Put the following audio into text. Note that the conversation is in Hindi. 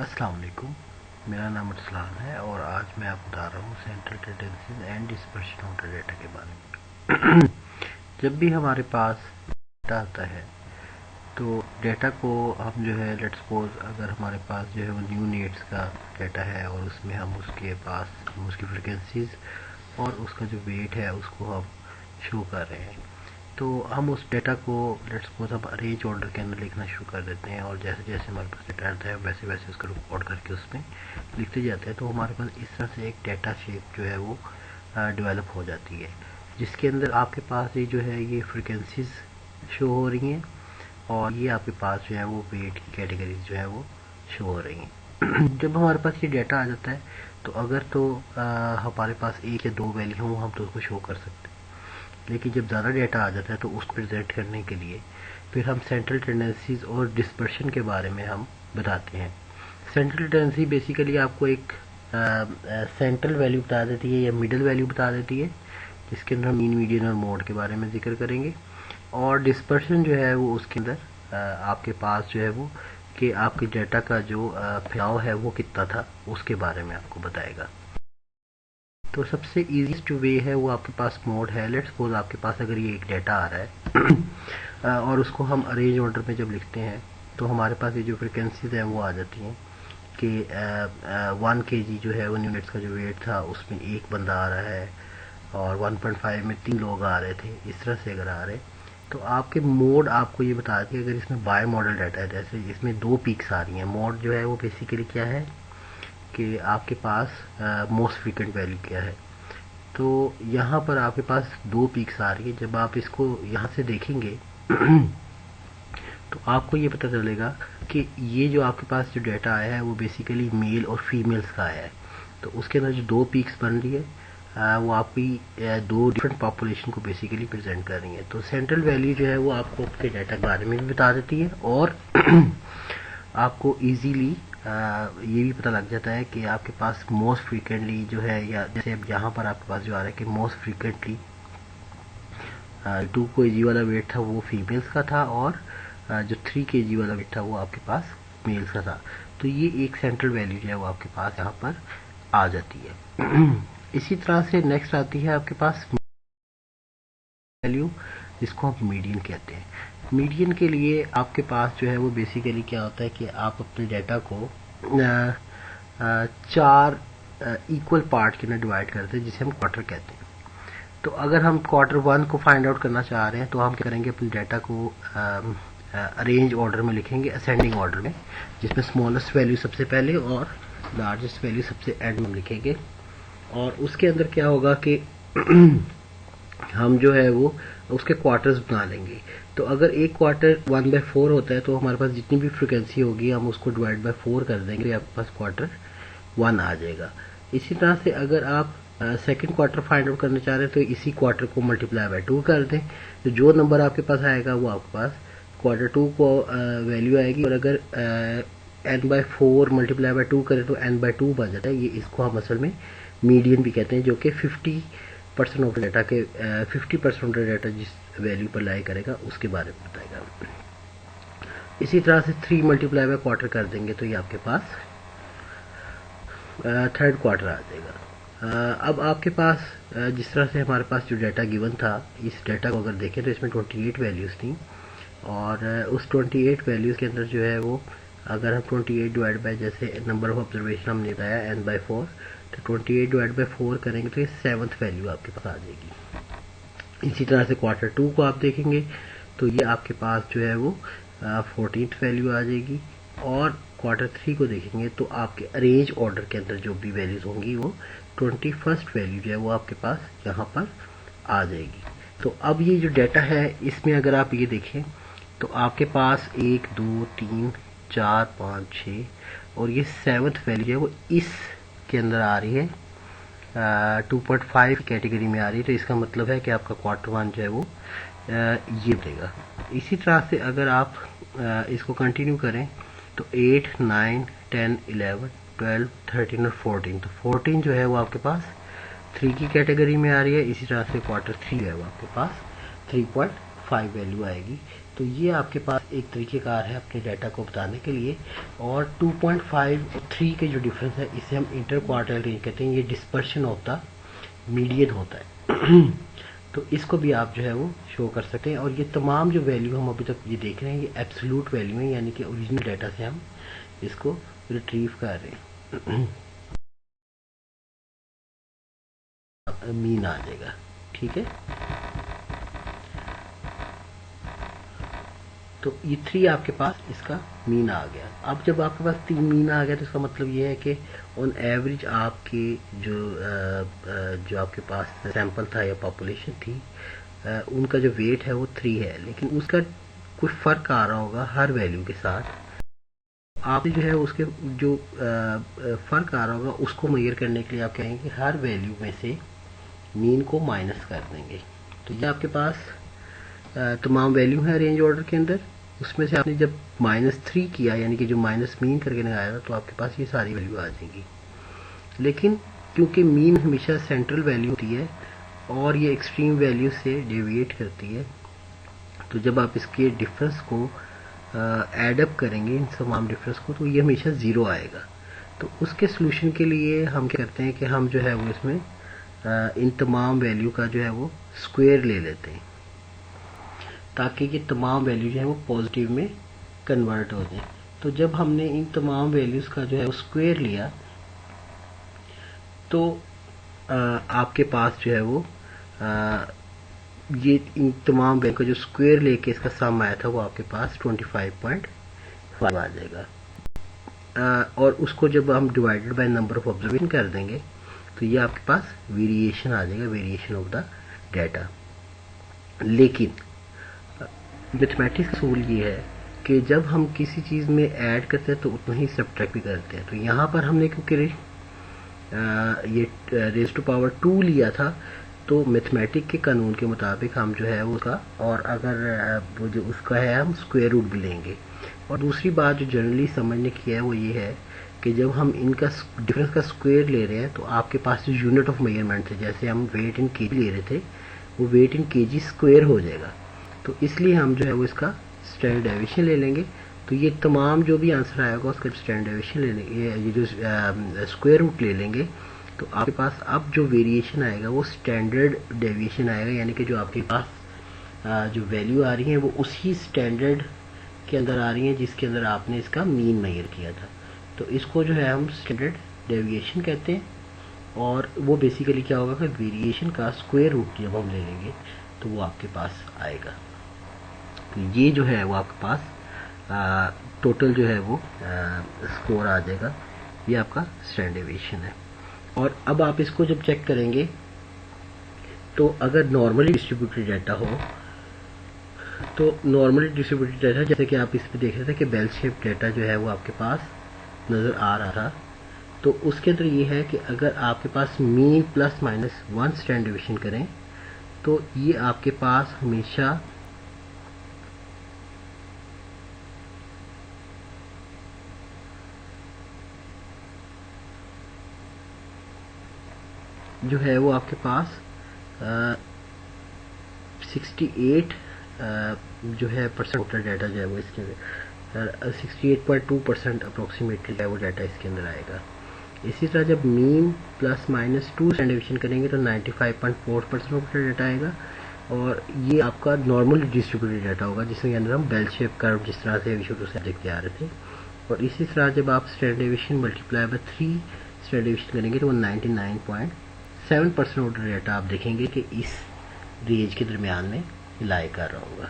अस्सलाम वालेकुम। मेरा नाम अरसलान है और आज मैं आपको बता रहा हूँ central tendencies and dispersion of the data के बारे में। जब भी हमारे पास डेटा आता है तो डेटा को हम जो है लेट्स सपोज अगर हमारे पास जो है वो न्यू नेट्स का डेटा है और उसमें हम उसकी फ्रिक्वेंसीज और उसका जो वेट है उसको हम शो कर रहे हैं, तो हम उस डेटा को लेट्स सपोज हम अरेंज ऑर्डर के अंदर लिखना शुरू कर देते हैं और जैसे जैसे हमारे पास डेटा आता है वैसे वैसे उसका रिकॉर्ड करके उसमें लिखते जाते हैं। तो हमारे पास इस तरह से एक डेटा शेप जो है वो डेवलप हो जाती है, जिसके अंदर आपके पास ये जो है ये फ्रिक्वेंसीज शो हो रही हैं और ये आपके पास जो है वो वेट की कैटेगरीज जो है वो शो हो रही हैं। जब हमारे पास ये डेटा आ जाता है तो अगर तो हमारे पास एक या दो वैल्यू हो हम तो उसको शो कर सकते हैं, लेकिन जब ज़्यादा डेटा आ जाता है तो उसको प्रेजेंट करने के लिए फिर हम सेंट्रल टेंडेंसीज और डिस्पर्शन के बारे में हम बताते हैं। सेंट्रल टेंडेंसी बेसिकली आपको एक सेंट्रल वैल्यू बता देती है या मिडल वैल्यू बता देती है, जिसके अंदर हम मीन मीडियन और मोड के बारे में जिक्र करेंगे। और डिस्पर्शन जो है वो उसके अंदर आपके पास जो है वो कि आपके डेटा का जो फैलाव है वो कितना था उसके बारे में आपको बताएगा। तो सबसे इजीएस्ट वे है वो आपके पास मोड है। लेट्स सपोज आपके पास अगर ये एक डेटा आ रहा है और उसको हम अरेंज ऑर्डर में जब लिखते हैं तो हमारे पास ये जो फ्रिक्वेंसीज है वो आ जाती हैं कि 1 kg जो है वो यूनिट्स का जो वेट था उसमें एक बंदा आ रहा है और 1.5 में 3 लोग आ रहे थे। इस तरह से अगर आ रहे तो आपके मोड आपको ये बता दें अगर इसमें बाय मॉडल डाटा है, जैसे इसमें 2 पीक्स आ रही हैं। मोड जो है वो बेसिकली क्या है कि आपके पास मोस्ट फ्रीक्वेंट वैल्यू क्या है। तो यहाँ पर आपके पास 2 पीक्स आ रही है। जब आप इसको यहाँ से देखेंगे तो आपको ये पता चलेगा कि ये जो आपके पास जो डेटा आया है वो बेसिकली मेल और फीमेल्स का आया है। तो उसके अंदर जो 2 पीक्स बन रही है वो आपकी 2 डिफरेंट पॉपुलेशन को बेसिकली प्रेजेंट कर रही है। तो सेंट्रल वैल्यू जो है वो आपको आपके डेटा के बारे में भी बता देती है और आपको इजीली ये भी पता लग जाता है कि आपके पास मोस्ट फ्रीक्वेंटली जो है, या जैसे अब यहाँ पर आपके पास जो आ रहा है कि मोस्ट फ्रीक्वेंटली 2 kg वाला वेट था वो फीमेल्स का था और जो 3 kg वाला वेट था वो आपके पास मेल्स का था। तो ये एक सेंट्रल वैल्यू जो है वो आपके पास यहाँ पर आ जाती है। इसी तरह से नेक्स्ट आती है आपके पास वैल्यू, जिसको हम मीडियन कहते हैं। मीडियन के लिए आपके पास जो है वो बेसिकली क्या होता है कि आप अपने डेटा को 4 इक्वल पार्ट के अंदर डिवाइड करते हैं, जिसे हम क्वार्टर कहते हैं। तो अगर हम Q1 को फाइंड आउट करना चाह रहे हैं तो हम क्या करेंगे, अपने डेटा को अरेंज ऑर्डर में लिखेंगे, असेंडिंग ऑर्डर में, जिसमें स्मॉलेस्ट वैल्यू सबसे पहले और लार्जेस्ट वैल्यू सबसे एंड में लिखेंगे। और उसके अंदर क्या होगा कि हम जो है वो उसके क्वार्टर्स बना लेंगे। तो अगर एक क्वार्टर 1/4 होता है तो हमारे पास जितनी भी फ्रिक्वेंसी होगी हम उसको डिवाइड बाय 4 कर देंगे तो आपके पास Q1 आ जाएगा। इसी तरह से अगर आप सेकंड क्वार्टर फाइंड आउट करना चाह रहे हैं तो इसी क्वार्टर को मल्टीप्लाई बाय 2 कर दें, तो जो नंबर आपके पास आएगा वो आपके पास Q2 को वैल्यू आएगी। और अगर n/4 मल्टीप्लाई बाय 2 करें तो n/2 बन जाता है। ये इसको हम असल में मीडियन भी कहते हैं, जो कि 50% ऑफ डेटा के 50% ऑफ डेटा जिस वैल्यू पर लाई करेगा उसके बारे में बताएगा। इसी तरह से 3 मल्टीप्लाई बाय क्वार्टर कर देंगे तो ये आपके पास थर्ड क्वार्टर आ जाएगा। अब आपके पास जिस तरह से हमारे पास जो डेटा गिवन था, इस डेटा को अगर देखें तो इसमें 28 वैल्यूज थी और उस 28 वैल्यूज के अंदर जो है वो अगर हम 28 डिवाइड बाय जैसे नंबर ऑफ ऑब्जर्वेशन हमने बताया n/4, तो 28 डिवाइड बाय 4 करेंगे तो ये 7th वैल्यू आपके पास आ जाएगी। इसी तरह से Q2 को आप देखेंगे तो ये आपके पास जो है वो 14th वैल्यू आ जाएगी। और Q3 को देखेंगे तो आपके अरेंज ऑर्डर के अंदर जो भी वैल्यूज होंगी वो 21st वैल्यू जो है वो आपके पास यहाँ पर आ जाएगी। तो अब ये जो डेटा है इसमें अगर आप ये देखें तो आपके पास 1 2 3 4 5 6 और ये 7th वैल्यू है वो इस के अंदर आ रही है, 2.5 कैटेगरी में आ रही है। तो इसका मतलब है कि आपका Q1 जो है वो ये बनेगा। इसी तरह से अगर आप इसको कंटिन्यू करें तो 8 9 10 11 12 13 और 14, तो 14 जो है वो आपके पास 3 की कैटेगरी में आ रही है। इसी तरह से Q3 है वो आपके पास 3.5 वैल्यू आएगी। तो ये आपके पास एक तरीक़ेकार है अपने डाटा को बताने के लिए। और 2.5 और 3 के जो डिफरेंस है इसे हम इंटर क्वार्टाइल रेंज कहते हैं। ये डिस्पर्शन ऑफ द मीडियन होता है। तो इसको भी आप जो है वो शो कर सकते हैं। और ये तमाम जो वैल्यू हम अभी तक ये देख रहे हैं ये एब्सोल्यूट वैल्यू है, यानी कि ओरिजिनल डाटा से हम इसको रिट्रीव कर रहे हैं। मीन आ जाएगा, ठीक है। तो ये 3 आपके पास इसका मीन आ गया। अब जब आपके पास 3 मीन आ गया तो इसका मतलब ये है कि ऑन एवरेज आपके जो आपके पास सैंपल था या पॉपुलेशन थी उनका जो वेट है वो 3 है, लेकिन उसका कुछ फ़र्क आ रहा होगा हर वैल्यू के साथ। आपने जो है उसके जो फ़र्क आ रहा होगा उसको मेजर करने के लिए आप कहेंगे कि हर वैल्यू में से मीन को माइनस कर देंगे। तो ये आपके पास तमाम वैल्यू है रेंज ऑर्डर के अंदर, उसमें से आपने जब -3 किया यानी कि जो माइनस मीन करके लगाया था तो आपके पास ये सारी वैल्यू आ जाएंगी। लेकिन क्योंकि मीन हमेशा सेंट्रल वैल्यू होती है और ये एक्सट्रीम वैल्यू से डेविएट करती है, तो जब आप इसके डिफरेंस को ऐड अप करेंगे इन तमाम डिफरेंस को तो ये हमेशा 0 आएगा। तो उसके सोल्यूशन के लिए हम क्या करते हैं कि हम जो है वो इसमें इन तमाम वैल्यू का जो है वो स्क्वायर ले लेते हैं ताकि ये तमाम वैल्यू जो है वो पॉजिटिव में कन्वर्ट हो जाए। तो जब हमने इन तमाम वैल्यूज़ का जो है वो स्क्वायर लिया तो आपके पास जो है वो ये इन तमाम वैल्यू का जो स्क्वायर लेके इसका सम आया था वो आपके पास 25.5 आ जाएगा। और उसको जब हम divided by number of observation कर देंगे तो ये आपके पास वेरिएशन आ जाएगा, वेरिएशन ऑफ द डाटा। लेकिन मैथमेटिक्स का असूल ये है कि जब हम किसी चीज़ में ऐड करते हैं तो उतना ही सब्ट्रैक्ट भी करते हैं। तो यहाँ पर हमने क्योंकि ये रेज़ टू पावर 2 लिया था तो मैथमेटिक के कानून के मुताबिक हम जो है उसका, और अगर वो जो उसका है हम स्क्वायर रूट भी लेंगे। और दूसरी बात जो जनरली समझने की है वो ये है कि जब हम इनका डिफरेंस का स्क्वायर ले रहे हैं तो आपके पास जो यूनिट ऑफ मेजरमेंट थे, जैसे हम वेट इन केजी ले रहे थे, वो वेट इन केजी स्क्वायर हो जाएगा। तो इसलिए हम जो है वो इसका स्टैंडर्ड डेविएशन ले लेंगे। तो ये तमाम जो भी आंसर आएगा उसका स्टैंडर्ड डेविएशन ले लेंगे, ये जो स्क्वायर रूट ले लेंगे। तो आपके पास अब जो वेरिएशन आएगा वो स्टैंडर्ड डेविएशन आएगा, यानी कि जो आपके पास जो वैल्यू आ रही है वो उसी स्टैंडर्ड के अंदर आ रही है जिसके अंदर आपने इसका मीन मेजर किया था। तो इसको जो है हम स्टैंडर्ड डेविएशन कहते हैं। और वो बेसिकली क्या होगा कि वेरिएशन का स्क्वायर रूट जब हम ले लेंगे तो वो आपके पास आएगा। तो ये जो है वो आपके पास टोटल जो है वो स्कोर आ जाएगा। ये आपका स्टैंडर्ड डेविएशन है। और अब आप इसको जब चेक करेंगे तो अगर नॉर्मली डिस्ट्रीब्यूटेड डाटा हो तो नॉर्मली डिस्ट्रीब्यूटेड डाटा, जैसे कि आप इसमें देख रहे थे कि बेल शेप डाटा जो है वो आपके पास नज़र आ रहा था, तो उसके अंदर ये है कि अगर आपके पास मीन ±1 स्टैंडर्ड डेविएशन करें तो ये आपके पास हमेशा जो है वो आपके पास 68 जो है परसेंट टोटल डाटा जो है वो इसके अंदर 68.2% अप्रोक्सीमेटली जो है वो डाटा इसके अंदर आएगा। इसी तरह जब मीन ±2 स्टैंडर्ड डेविएशन करेंगे तो 95.4% टोटल डाटा आएगा। और ये आपका नॉर्मल डिस्ट्रीब्यूटेड डाटा होगा जिसके अंदर हम बेल शेप कर्व जिस तरह से अभी शुरू से देखते आ रहे थे। और इसी तरह जब आप standard deviation multiply by 3 standard deviation करेंगे तो वो 99.7% ऑर्डर डाटा आप देखेंगे कि इस रेंज के दरमियान में लाई कर रहा होगा।